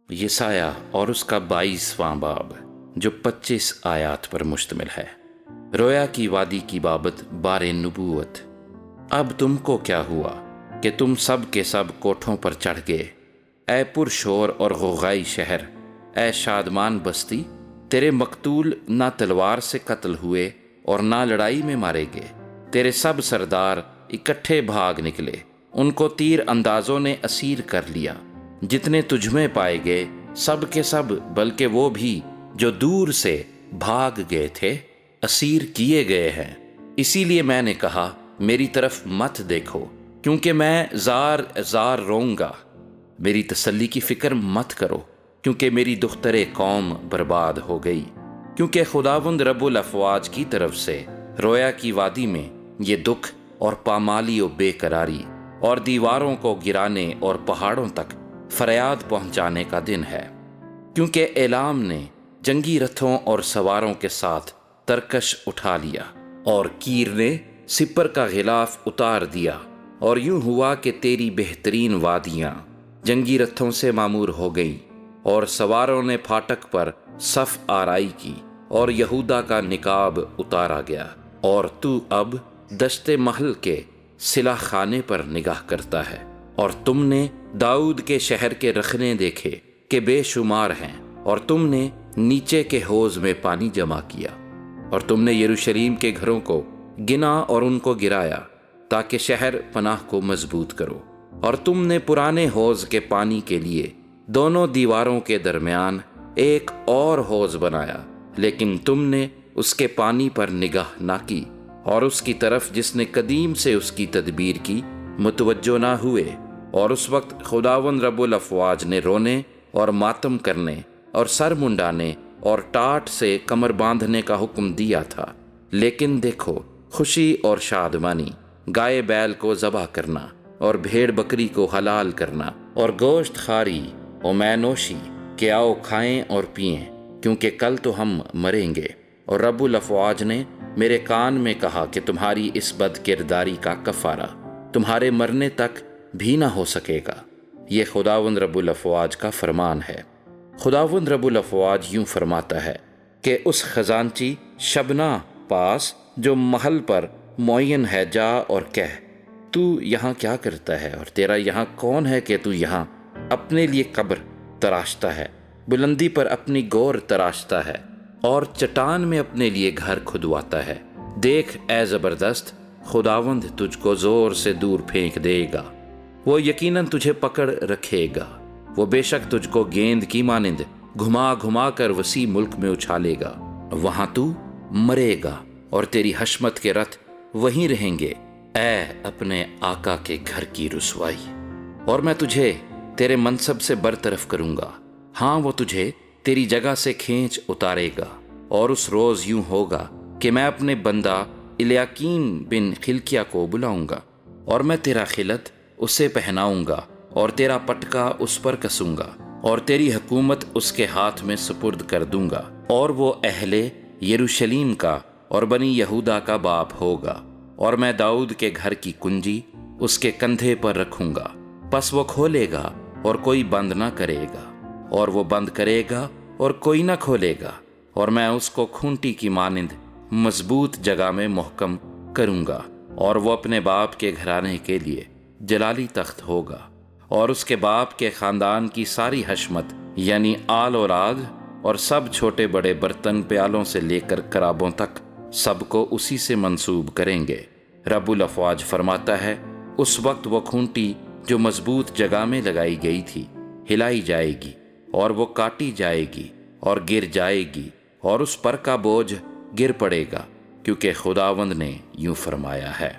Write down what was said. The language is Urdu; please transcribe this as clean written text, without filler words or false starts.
یسایہ اور اس کا 22واں باب جو 25 آیات پر مشتمل ہے۔ رویا کی وادی کی بابت بار نبوت۔ اب تم کو کیا ہوا کہ تم سب کے سب کوٹھوں پر چڑھ گئے، اے پرشور اور غوغائی شہر، اے شادمان بستی، تیرے مقتول نہ تلوار سے قتل ہوئے اور نہ لڑائی میں مارے گئے، تیرے سب سردار اکٹھے بھاگ نکلے، ان کو تیر اندازوں نے اسیر کر لیا۔ جتنے تجھ میں پائے گئے سب کے سب، بلکہ وہ بھی جو دور سے بھاگ گئے تھے، اسیر کیے گئے ہیں۔ اسی لیے میں نے کہا میری طرف مت دیکھو، کیونکہ میں زار زار روؤں گا۔ میری تسلی کی فکر مت کرو، کیونکہ میری دختر قوم برباد ہو گئی۔ کیونکہ خداوند رب الافواج کی طرف سے رویا کی وادی میں یہ دکھ اور پامالی و بے قراری اور دیواروں کو گرانے اور پہاڑوں تک فریاد پہنچانے کا دن ہے۔ کیونکہ ایلام نے جنگی رتھوں اور سواروں کے ساتھ ترکش اٹھا لیا، اور کیر نے سپر کا غلاف اتار دیا، اور یوں ہوا کہ تیری بہترین وادیاں جنگی رتھوں سے معمور ہو گئیں، اور سواروں نے پھاٹک پر صف آرائی کی، اور یہودا کا نقاب اتارا گیا، اور تو اب دشت محل کے سلاح خانے پر نگاہ کرتا ہے۔ اور تم نے داؤد کے شہر کے رخنے دیکھے کہ بے شمار ہیں، اور تم نے نیچے کے حوض میں پانی جمع کیا، اور تم نے یروشلیم کے گھروں کو گنا اور ان کو گرایا، تاکہ شہر پناہ کو مضبوط کرو۔ اور تم نے پرانے حوض کے پانی کے لیے دونوں دیواروں کے درمیان ایک اور حوض بنایا، لیکن تم نے اس کے پانی پر نگاہ نہ کی، اور اس کی طرف جس نے قدیم سے اس کی تدبیر کی متوجہ نہ ہوئے۔ اور اس وقت خداوند رب الافواج نے رونے اور ماتم کرنے اور سر منڈانے اور ٹاٹ سے کمر باندھنے کا حکم دیا تھا، لیکن دیکھو، خوشی اور شادمانی، گائے بیل کو ذبح کرنا اور بھیڑ بکری کو حلال کرنا، اور گوشت خواری و مے نوشی کہ آؤ کھائیں اور پئیں، کیونکہ کل تو ہم مریں گے۔ اور رب الافواج نے میرے کان میں کہا کہ تمہاری اس بد کرداری کا کفارہ تمہارے مرنے تک بھی نہ ہو سکے گا۔ یہ خداوند رب الافواج کا فرمان ہے۔ خداوند رب الافواج یوں فرماتا ہے کہ اس خزانچی شبنا پاس جو محل پر معین ہے، جا اور کہہ، تو یہاں کیا کرتا ہے، اور تیرا یہاں کون ہے کہ تو یہاں اپنے لیے قبر تراشتا ہے، بلندی پر اپنی گور تراشتا ہے، اور چٹان میں اپنے لیے گھر کھدواتا ہے۔ دیکھ اے زبردست، خداوند تجھ کو زور سے دور پھینک دے گا، وہ یقیناً تجھے پکڑ رکھے گا، وہ بے شک تجھ کو گیند کی مانند گھما گھما کر وسیع ملک میں اچھالے گا۔ وہاں تو مرے گا، اور تیری حشمت کے رتھ وہیں رہیں گے، اے اپنے آقا کے گھر کی رسوائی۔ اور میں تجھے تیرے منصب سے برطرف کروں گا، ہاں وہ تجھے تیری جگہ سے کھینچ اتارے گا۔ اور اس روز یوں ہوگا کہ میں اپنے بندہ الیاقیم بن خلقیہ کو بلاؤں گا، اور میں تیرا خلعت اسے پہناؤں گا، اور تیرا پٹکا اس پر کسوں گا، اور تیری حکومت اس کے ہاتھ میں سپرد کر دوں گا، اور وہ اہل یروشلیم کا اور بنی یہودا کا باپ ہوگا۔ اور میں داؤد کے گھر کی کنجی اس کے کندھے پر رکھوں گا، پس وہ کھولے گا اور کوئی بند نہ کرے گا، اور وہ بند کرے گا اور کوئی نہ کھولے گا، اور میں اس کو کھونٹی کی مانند مضبوط جگہ میں محکم کروں گا، اور وہ اپنے باپ کے گھرانے کے لیے جلالی تخت ہوگا، اور اس کے باپ کے خاندان کی ساری حشمت، یعنی آل اولاد اور سب چھوٹے بڑے برتن پیالوں سے لے کر کرابوں تک، سب کو اسی سے منسوب کریں گے۔ رب الافواج فرماتا ہے، اس وقت وہ کھونٹی جو مضبوط جگہ میں لگائی گئی تھی ہلائی جائے گی، اور وہ کاٹی جائے گی اور گر جائے گی، اور اس پر کا بوجھ گر پڑے گا، کیونکہ خداوند نے یوں فرمایا ہے۔